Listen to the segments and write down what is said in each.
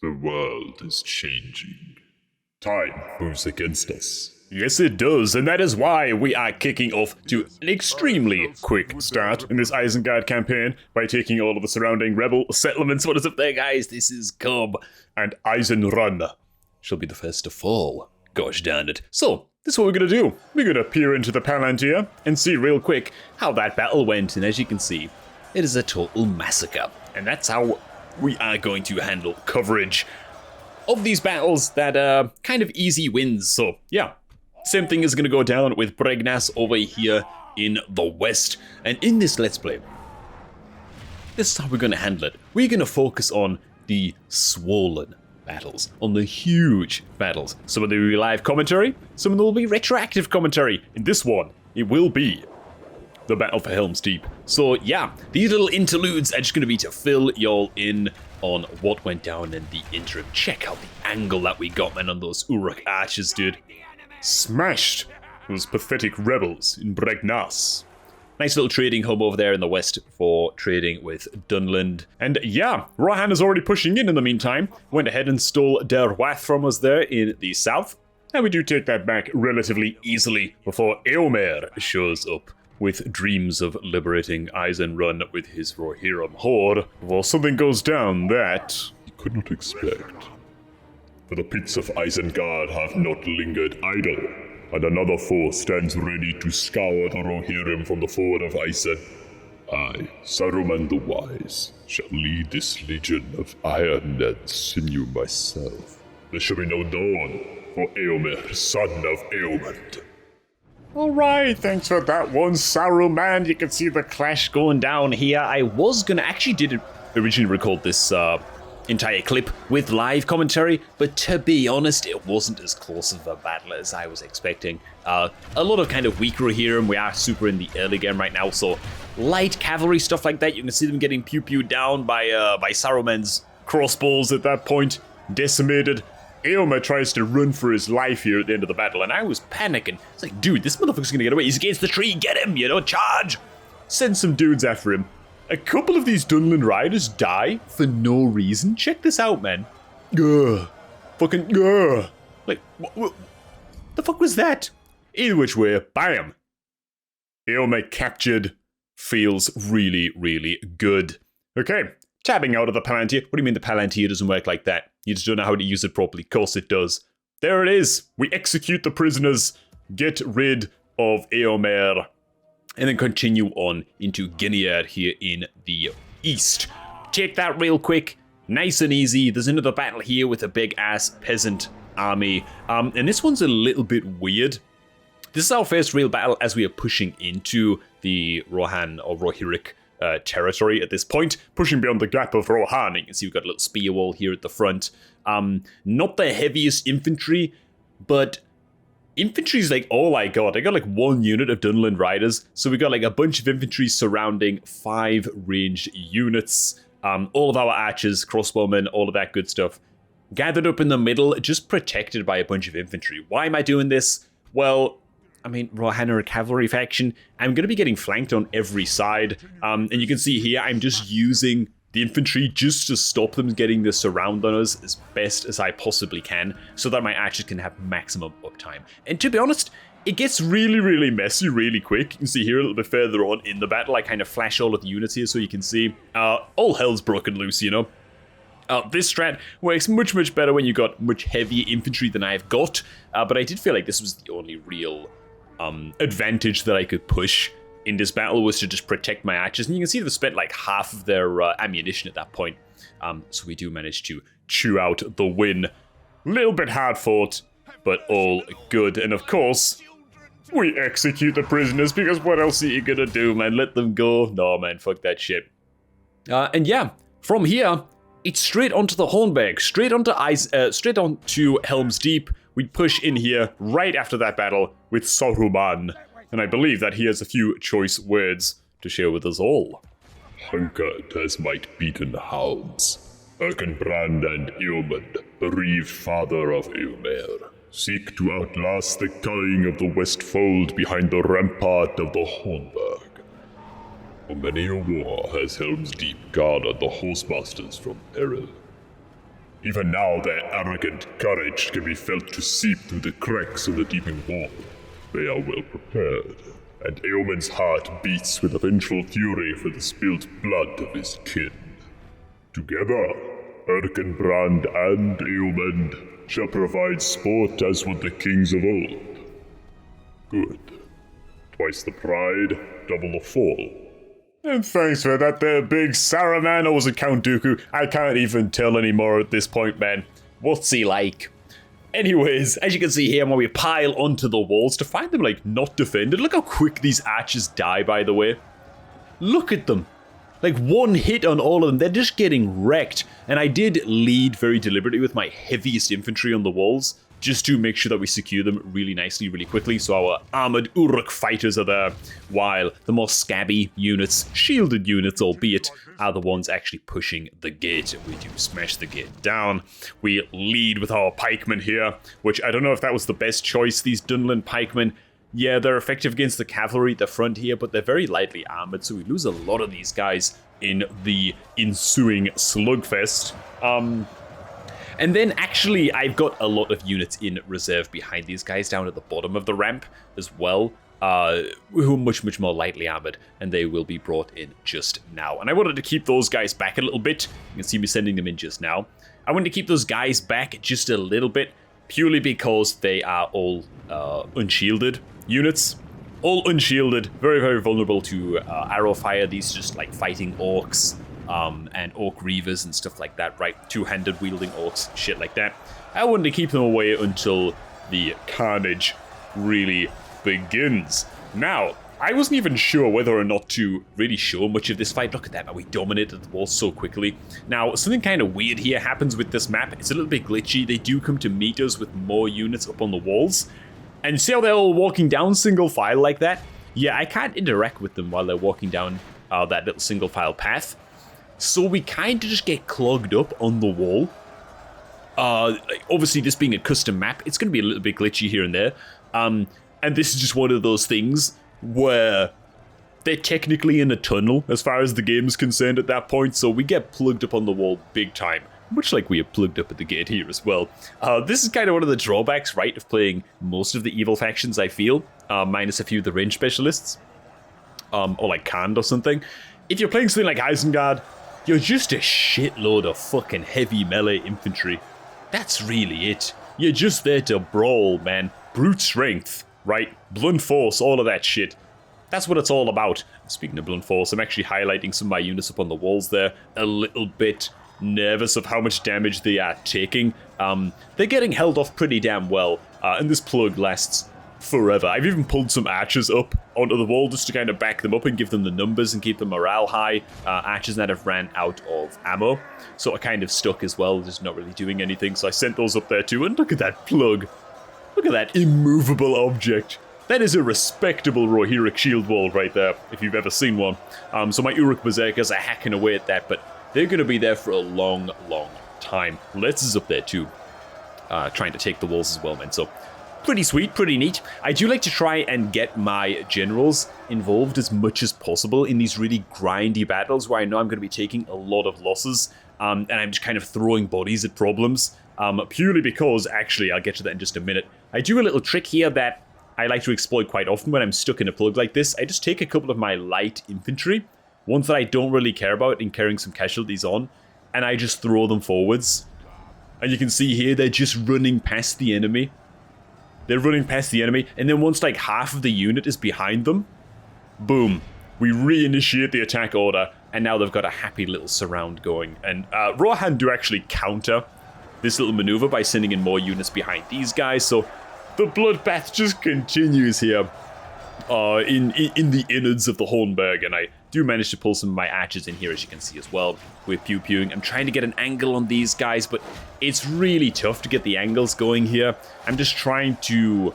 The world is changing. Time moves against us. Yes, it does, and that is why we are kicking off to an extremely quick start in this Isengard campaign by taking all of the surrounding rebel settlements. What is up there, guys? This is Cobb, and Eisenrun shall be the first to fall. Gosh darn it. So, this is what we're going to do. We're going to peer into the Palantir and see real quick how that battle went, and as you can see, it is a total massacre. And that's how we are going to handle coverage of these battles that are kind of easy wins. So, yeah. Same thing is going to go down with Bregnas over here in the west. And in this Let's Play, this is how we're going to handle it. We're going to focus on the swollen battles, on the huge battles. Some of them will be live commentary, some of them will be retroactive commentary. In this one, it will be the battle for Helm's Deep. So yeah, these little interludes are just going to be to fill y'all in on what went down in the interim. Check out the angle that we got, man, on those Uruk archers, dude. Smashed those pathetic rebels in Bregnas. Nice little trading hub over there in the west for trading with Dunland. And yeah, Rohan is already pushing in the meantime. Went ahead and stole Der Wath from us there in the south. And we do take that back relatively easily before Eomer shows up with dreams of liberating Eisenrun with his Rohirrim horde. Before something goes down that he could not expect. For the pits of Isengard have not lingered idle, and another foe stands ready to scour the Rohirrim from the ford of Isen. I, Saruman the Wise, shall lead this legion of iron and sinew myself. There shall be no dawn for Eomer, son of Eomund. Alright, thanks for that one, Saruman. You can see the clash going down here. I was gonna actually originally record this entire clip with live commentary, but to be honest, it wasn't as close of a battle as I was expecting. A lot of kind of weak Rohirrim. We are super in the early game right now, so light cavalry stuff like that, you can see them getting pew-pewed down by Saruman's crossbows at that point, decimated. Eomer tries to run for his life here at the end of the battle, and I was panicking. It's like, dude, this motherfucker's gonna get away. He's against the tree, get him, charge! Send some dudes after him. A couple of these Dunland riders die for no reason. Check this out, man. Gah. Fucking gah. Like, what the fuck was that? Either which way, bam. Eomer captured. Feels really, really good. Okay, tabbing out of the Palantir. What do you mean the Palantir doesn't work like that? You just don't know how to use it properly. Of course it does. There it is. We execute the prisoners. Get rid of Eomer. And then continue on into Ginead here in the east. Take that real quick, nice and easy. There's another battle here with a big-ass peasant army. And this one's a little bit weird. This is our first real battle as we are pushing into the Rohan or Rohirric territory at this point. Pushing beyond the gap of Rohan. You can see we've got a little spear wall here at the front. Not the heaviest infantry, but infantry's like all I got. I got like one unit of Dunland riders, so we got like a bunch of infantry surrounding 5 ranged units. All of our archers, crossbowmen, all of that good stuff. Gathered up in the middle, just protected by a bunch of infantry. Why am I doing this? Well, I mean, Rohan are a cavalry faction. I'm going to be getting flanked on every side. And you can see here, I'm just using the infantry just to stop them getting the surround on us as best as I possibly can, so that my archers can have maximum uptime. And to be honest, it gets really, really messy really quick. You can see here a little bit further on in the battle, I kind of flash all of the units here so you can see all hell's broken loose, you know. This strat works much, much better when you got much heavier infantry than I've got, but I did feel like this was the only real advantage that I could push in this battle, was to just protect my archers. And you can see they've spent like half of their ammunition at that point. So we do manage to chew out the win. Little bit hard fought, but all good. And of course, we execute the prisoners, because what else are you gonna do, man? Let them go? No, man, fuck that shit. And yeah, from here, it's straight onto the Hornberg, straight onto Helm's Deep. We push in here right after that battle with Saruman. And I believe that he has a few choice words to share with us all. Hungered has might beaten hounds. Erkenbrand and Eomund, bereaved father of Eomer, seek to outlast the cawing of the West Fold behind the rampart of the Hornberg. For many a war has Helm's Deep guarded the horsemasters from peril. Even now, their arrogant courage can be felt to seep through the cracks of the deepened wall. They are well prepared, and Eomen's heart beats with a vengeful fury for the spilled blood of his kin. Together, Erkenbrand and Eomen shall provide sport as would the kings of old. Good. Twice the pride, double the fall. And thanks for that there, big Saruman, or was it Count Dooku? I can't even tell anymore at this point, man. What's he like? Anyways, as you can see here, when we pile onto the walls to find them, like, not defended. Look how quick these archers die, by the way. Look at them. Like, one hit on all of them. They're just getting wrecked. And I did lead very deliberately with my heaviest infantry on the walls, just to make sure that we secure them really nicely, really quickly, so our armored Uruk fighters are there, while the more scabby units, shielded units albeit, are the ones actually pushing the gate. We do smash the gate down. We lead with our pikemen here, which I don't know if that was the best choice. These Dunlin pikemen, yeah, they're effective against the cavalry at the front here, but they're very lightly armored, so we lose a lot of these guys in the ensuing slugfest. And then actually I've got a lot of units in reserve behind these guys down at the bottom of the ramp as well, who are much, much more lightly armored, and they will be brought in just now. And I wanted to keep those guys back a little bit. You can see me sending them in just now. I wanted to keep those guys back just a little bit, purely because they are all unshielded units. All unshielded, very, very vulnerable to arrow fire. These are just like fighting orcs. And orc reavers and stuff like that, right? Two-handed wielding orcs, shit like that. I wanted to keep them away until the carnage really begins. Now, I wasn't even sure whether or not to really show much of this fight. Look at that, man. We dominated the wall so quickly. Now, something kind of weird here happens with this map. It's a little bit glitchy. They do come to meet us with more units up on the walls. And see how they're all walking down single file like that? Yeah, I can't interact with them while they're walking down that little single file path. So we kind of just get clogged up on the wall. Obviously, this being a custom map, it's going to be a little bit glitchy here and there. And this is just one of those things where they're technically in a tunnel as far as the game's concerned at that point. So we get plugged up on the wall big time, much like we are plugged up at the gate here as well. This is kind of one of the drawbacks, right, of playing most of the evil factions, I feel, minus a few of the range specialists, or like Khand or something. If you're playing something like Isengard, you're just a shitload of fucking heavy melee infantry. That's really it. You're just there to brawl, man. Brute strength, right? Blunt force, all of that shit. That's what it's all about. Speaking of blunt force, I'm actually highlighting some of my units up on the walls there. A little bit nervous of how much damage they are taking. They're getting held off pretty damn well, and this plug lasts forever. I've even pulled some archers up onto the wall just to kind of back them up and give them the numbers and keep the morale high. Archers that have ran out of ammo, so I kind of stuck as well, just not really doing anything, so I sent those up there too. And look at that plug. Look at that immovable object. That is a respectable Rohirric shield wall right there, if you've ever seen one. So my Uruk Berserkers are hacking away at that, but they're going to be there for a long, long time. Let's is up there too, trying to take the walls as well, man. So pretty sweet, pretty neat. I do like to try and get my generals involved as much as possible in these really grindy battles where I know I'm going to be taking a lot of losses, and I'm just kind of throwing bodies at problems, purely because, actually, I'll get to that in just a minute. I do a little trick here that I like to exploit quite often when I'm stuck in a plug like this. I just take a couple of my light infantry, ones that I don't really care about in carrying some casualties on, and I just throw them forwards. And you can see here, they're just running past the enemy. They're running past the enemy, and then once like half of the unit is behind them, boom, we reinitiate the attack order, and now they've got a happy little surround going. And Rohan do actually counter this little maneuver by sending in more units behind these guys, so the bloodbath just continues here in the innards of the Hornburg, and I do manage to pull some of my archers in here, as you can see as well, with pew-pewing. I'm trying to get an angle on these guys, but it's really tough to get the angles going here. I'm just trying to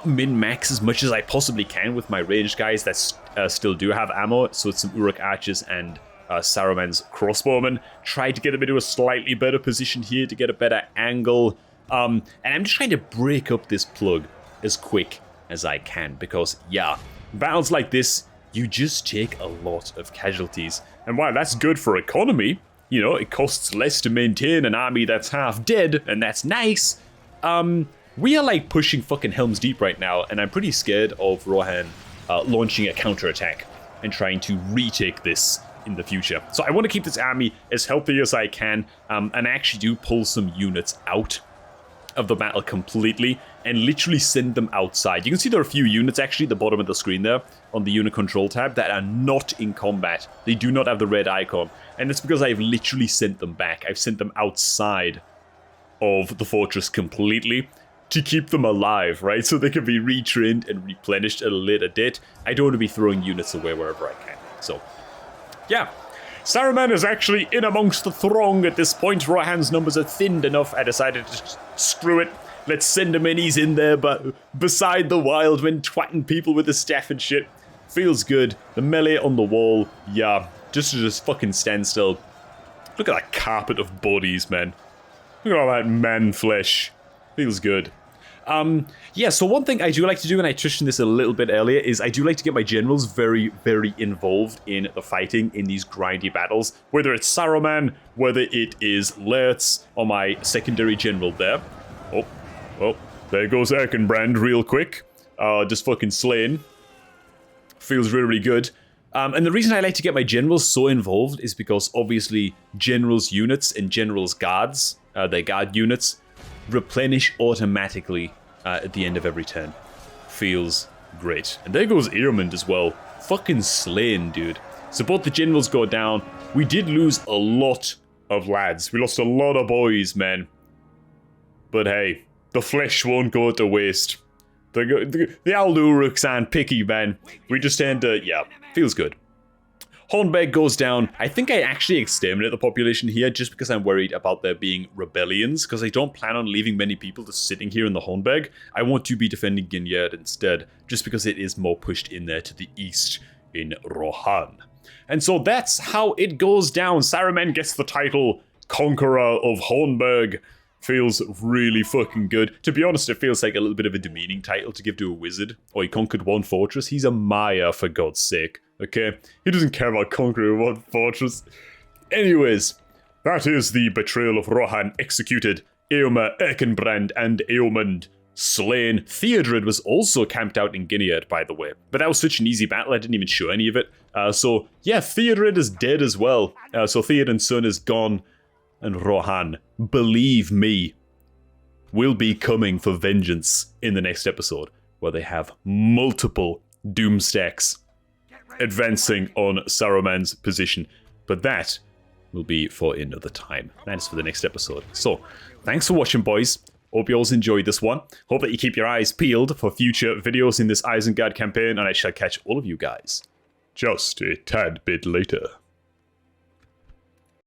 min-max as much as I possibly can with my ranged guys that still do have ammo, so it's some Uruk archers and Saruman's crossbowmen. Try to get them into a slightly better position here to get a better angle, and I'm just trying to break up this plug as quick as I can, because, yeah, battles like this, you just take a lot of casualties. And while that's good for economy, you know, it costs less to maintain an army that's half dead, and that's nice. We are like pushing fucking Helm's Deep right now, and I'm pretty scared of Rohan launching a counterattack and trying to retake this in the future. So I want to keep this army as healthy as I can, and I actually do pull some units out of the battle completely and literally send them outside. You can see there are a few units actually at the bottom of the screen there on the unit control tab that are not in combat. They do not have the red icon, and it's because I've literally sent them back. I've sent them outside of the fortress completely to keep them alive, right? So they can be retrained and replenished at a later date. I don't want to be throwing units away wherever I can. So, yeah. Saruman is actually in amongst the throng at this point. Rohan's numbers are thinned enough. I decided to screw it. Let's send him in. He's in there, but beside the wild when twatting people with the staff and shit. Feels good. The melee on the wall, yeah, just fucking stand still. Look at that carpet of bodies, man. Look at all that man flesh. Feels good. Yeah, so one thing I do like to do, and I touched on this a little bit earlier, is I do like to get my generals very, very involved in the fighting in these grindy battles. Whether it's Saruman, whether it is Lertz, or my secondary general there. Oh, there goes Erkenbrand real quick. Just fucking slain. Feels really, really good. And the reason I like to get my generals so involved is because obviously generals' units and generals' guards, their guard units, replenish automatically at the end of every turn. Feels great. And there goes Earmond as well. Fucking slain, dude. So both the generals go down. We did lose a lot of lads. We lost a lot of boys, man. But hey, the flesh won't go to waste. The Alduruks aren't picky, man. We just tend to, yeah, feels good. Hornberg goes down. I think I actually exterminate the population here just because I'm worried about there being rebellions, because I don't plan on leaving many people just sitting here in the Hornberg. I want to be defending Ginyard instead, just because it is more pushed in there to the east in Rohan. And so that's how it goes down. Saruman gets the title Conqueror of Hornberg. Feels really fucking good. To be honest, it feels like a little bit of a demeaning title to give to a wizard. Oh, he conquered one fortress? He's a Maya, for God's sake. Okay? He doesn't care about conquering one fortress. Anyways, that is the betrayal of Rohan executed. Eomer, Erkenbrand, and Eomund slain. Theodred was also camped out in Ginyard, by the way. But that was such an easy battle, I didn't even show any of it. So, yeah, Theodred is dead as well. So Theoden's son is gone. And Rohan, believe me, will be coming for vengeance in the next episode, where they have multiple doom stacks advancing on Saruman's position. But that will be for another time. That is for the next episode. So, thanks for watching, boys. Hope you all enjoyed this one. Hope that you keep your eyes peeled for future videos in this Isengard campaign, and I shall catch all of you guys just a tad bit later.